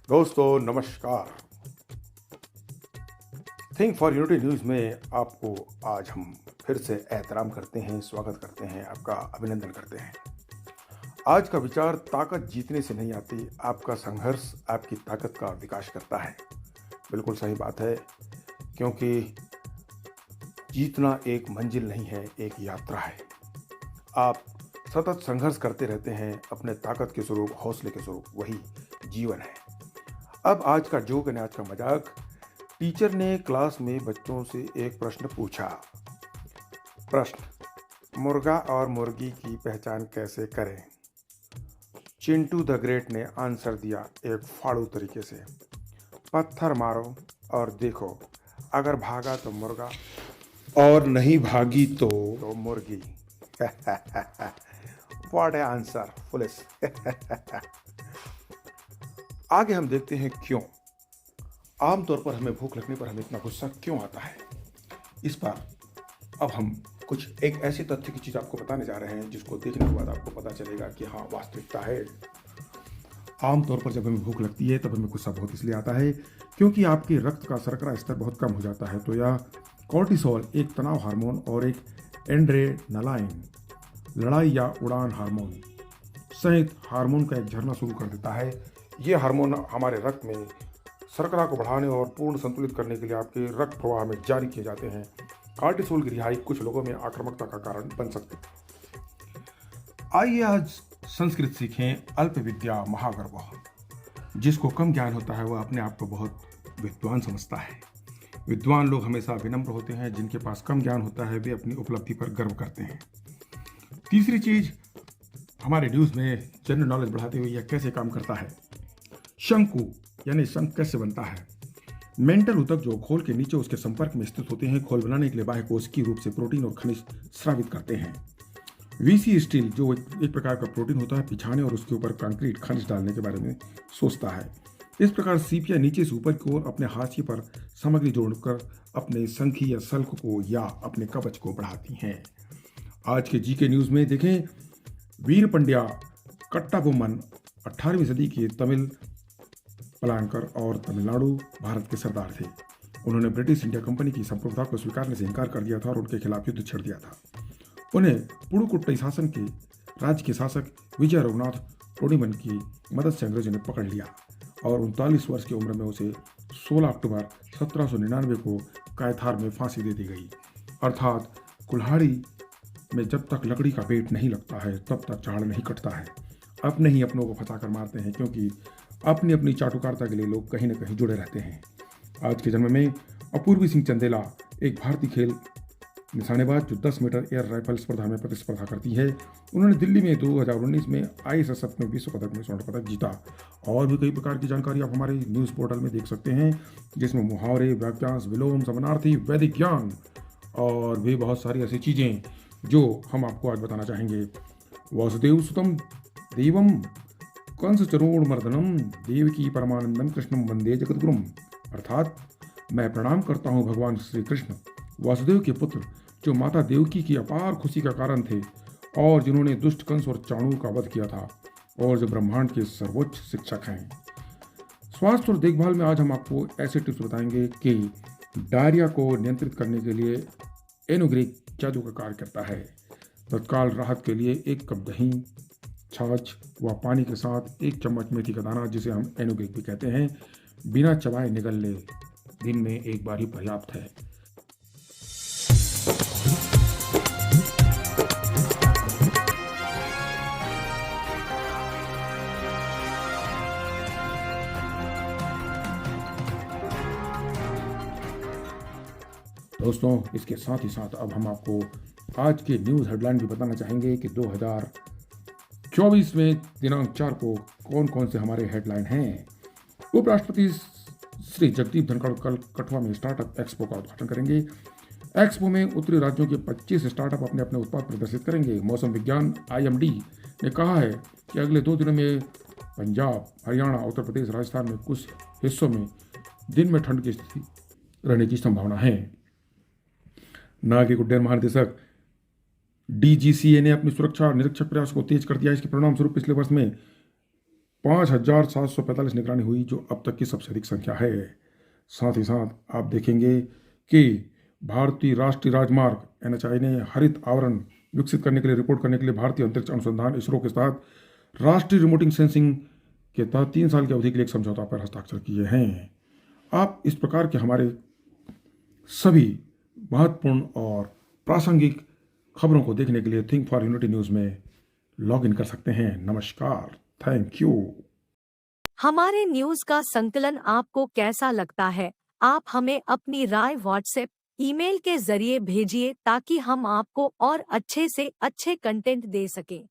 दोस्तों नमस्कार। Think for unity news में आपको आज हम फिर से एहतराम करते हैं, स्वागत करते हैं, आपका अभिनंदन करते हैं। आज का विचार ताकत जीतने से नहीं आती, आपका संघर्ष आपकी ताकत का विकास करता है। बिल्कुल सही बात है, क्योंकि जीतना एक मंजिल नहीं है, एक यात्रा है। आप सतत संघर्ष करते रहते हैं, अपने ताकत के स्वरूप, हौसले के स्वरूप, वही जीवन है। अब आज का जोक यानी आज का मजाक। टीचर ने क्लास में बच्चों से एक प्रश्न पूछा। प्रश्न, मुर्गा और मुर्गी की पहचान कैसे करें? चिंटू द ग्रेट ने आंसर दिया एक फाड़ू तरीके से, पत्थर मारो और देखो, अगर भागा तो मुर्गा और नहीं भागी तो मुर्गी। What A answer, police. आगे हम देखते हैं क्यों आमतौर पर हमें भूख लगने पर हमें इतना गुस्सा क्यों आता है। इस पर अब हम कुछ एक ऐसे तथ्य की चीज़ आपको बताने जा रहे हैं जिसको देखने के बाद आपको पता चलेगा कि हाँ, वास्तविकता है। आमतौर पर जब हमें भूख लगती है तब हमें गुस्सा बहुत इसलिए आता है क्योंकि आपके रक्त का शर्करा स्तर बहुत कम हो जाता है। तो यह कॉर्टिसोल, एक तनाव हार्मोन, और एक एंड्रेनलाइन, लड़ाई या उड़ान हार्मोन सहित हार्मोन का एक झरना शुरू कर देता है। ये हार्मोन हमारे रक्त में शर्करा को बढ़ाने और पूर्ण संतुलित करने के लिए आपके रक्त प्रवाह में जारी किए जाते हैं। कार्टिसोल की रिहाई कुछ लोगों में आक्रामकता का कारण बन सकती है। आइए आज संस्कृत सीखें। अल्प विद्या महागर्व। जिसको कम ज्ञान होता है वह अपने आप को बहुत विद्वान समझता है। विद्वान लोग हमेशा विनम्र होते हैं। जिनके पास कम ज्ञान होता है वे अपनी उपलब्धि पर गर्व करते हैं। तीसरी चीज, हमारे न्यूज में जनरल नॉलेज बढ़ाते हुए यह कैसे काम करता है। शंकु यानी शंख कैसे बनता है। मेंटल ऊतक जो खोल के नीचे उसके संपर्क में स्थित होते हैं, खोल बनाने के लिए बाह्य कोशिकीय रूप से प्रोटीन और खनिज स्रावित करते हैं। वीसी स्टील जो एक प्रकार का प्रोटीन होता है, पिछाने और उसके ऊपर कंक्रीट खनिज डालने के बारे में सोचता है। इस प्रकार सीपियां नीचे से ऊपर की ओर अपने हाशिए पर सामग्री जोड़कर अपने संखी या सल्क को या अपने कवच को बढ़ाती हैं। आज के जीके न्यूज में देखें, वीर पंड्या कट्टाबोम्मन 18वीं सदी के तमिल पलायनकर और तमिलनाडु भारत के सरदार थे। उन्होंने ब्रिटिश इंडिया कंपनी की संप्रभुता को स्वीकारने से इनकार कर दिया था और उनके खिलाफ युद्ध छेड़ दिया था। उन्हें पुडुकोट्टई शासन के राज्य के शासक विजय रघुनाथ टोडीमन की मदद से अंग्रेजों ने पकड़ लिया और 39 वर्ष की उम्र में उसे 16 अक्टूबर 1799 को कायथार में फांसी दे दी गई। अर्थात कुल्हाड़ी में जब तक लकड़ी का पेट नहीं लगता है तब तक झाड़ नहीं कटता है। अपने ही अपनों को फंसा कर मारते हैं, क्योंकि अपनी अपनी चाटुकारिता के लिए लोग कहीं न कहीं जुड़े रहते हैं। आज के जन्म में अपूर्वी सिंह चंदेला एक भारतीय खेल निशानेबाज जो 10 मीटर एयर राइफल स्पर्धा में प्रतिस्पर्धा करती है। उन्होंने दिल्ली में 2019 में ISSF में विश्व पदक में स्वर्ण पदक जीता। और भी कई प्रकार की जानकारी आप हमारे न्यूज़ पोर्टल में देख सकते हैं, जिसमें मुहावरे, वाक्यांश, विलोम, समानार्थी, वैदिक ज्ञान और भी बहुत सारी ऐसी चीज़ें जो हम आपको आज बताना चाहेंगे। वासुदेव सुतम देवम कंस चरोड़ मर्दनम देवकी परमानंदम कृष्णम वंदे जगतगुरुम। अर्थात मैं प्रणाम करता हूँ भगवान श्री कृष्ण, वासुदेव के पुत्र, जो माता देवकी की अपार खुशी का कारण थे और जिन्होंने दुष्ट कंस और चाणूर का वध किया था और जो ब्रह्मांड के सर्वोच्च शिक्षक हैं। स्वास्थ्य और देखभाल में आज हम आपको ऐसे टिप्स बताएंगे कि डायरिया को नियंत्रित करने के लिए एनोग्रेक जादू का कार्य करता है। तत्काल राहत के लिए 1 कप दही, छाछ व पानी के साथ 1 चम्मच मेथी का दाना, जिसे हम एनोग्रेक भी कहते हैं, बिना चबाए निगल ले। दिन में 1 बार ही पर्याप्त है। दोस्तों, इसके साथ ही साथ अब हम आपको आज के न्यूज़ हेडलाइन भी बताना चाहेंगे कि 2024 में दिनांक 4 को कौन कौन से हमारे हेडलाइन हैं। उपराष्ट्रपति श्री जगदीप धनखड़ कल कठुआ में स्टार्टअप एक्सपो का उद्घाटन करेंगे। एक्सपो में उत्तरी राज्यों के 25 स्टार्टअप अपने अपने उत्पाद प्रदर्शित करेंगे। मौसम विज्ञान IMD ने कहा है कि अगले 2 दिनों में पंजाब, हरियाणा, उत्तर प्रदेश, राजस्थान में कुछ हिस्सों में दिन में ठंड की स्थिति रहने की संभावना है। नागरिक उड्डयन महानिदेशक DGCA ने अपनी सुरक्षा निरीक्षक प्रयास को तेज कर दिया। इसके परिणाम स्वरूप पिछले वर्ष में 5,745 निगरानी हुई, जो अब तक की सबसे अधिक संख्या है। साथ ही साथ आप देखेंगे कि भारतीय राष्ट्रीय राजमार्ग NHAI ने हरित आवरण विकसित करने के लिए, रिपोर्ट करने के लिए भारतीय अंतरिक्ष अनुसंधान ISRO के साथ राष्ट्रीय रिमोट सेंसिंग के तहत 3 साल की अवधि के लिए एक समझौता पर हस्ताक्षर किए हैं। आप इस प्रकार के हमारे सभी महत्वपूर्ण और प्रासंगिक खबरों को देखने के लिए थिंक फॉर यूनिटी न्यूज़ में लॉग इन कर सकते हैं। नमस्कार, थैंक यू। हमारे न्यूज का संकलन आपको कैसा लगता है? आप हमें अपनी राय व्हाट्सएप, ईमेल के जरिए भेजिए ताकि हम आपको और अच्छे से अच्छे कंटेंट दे सकें।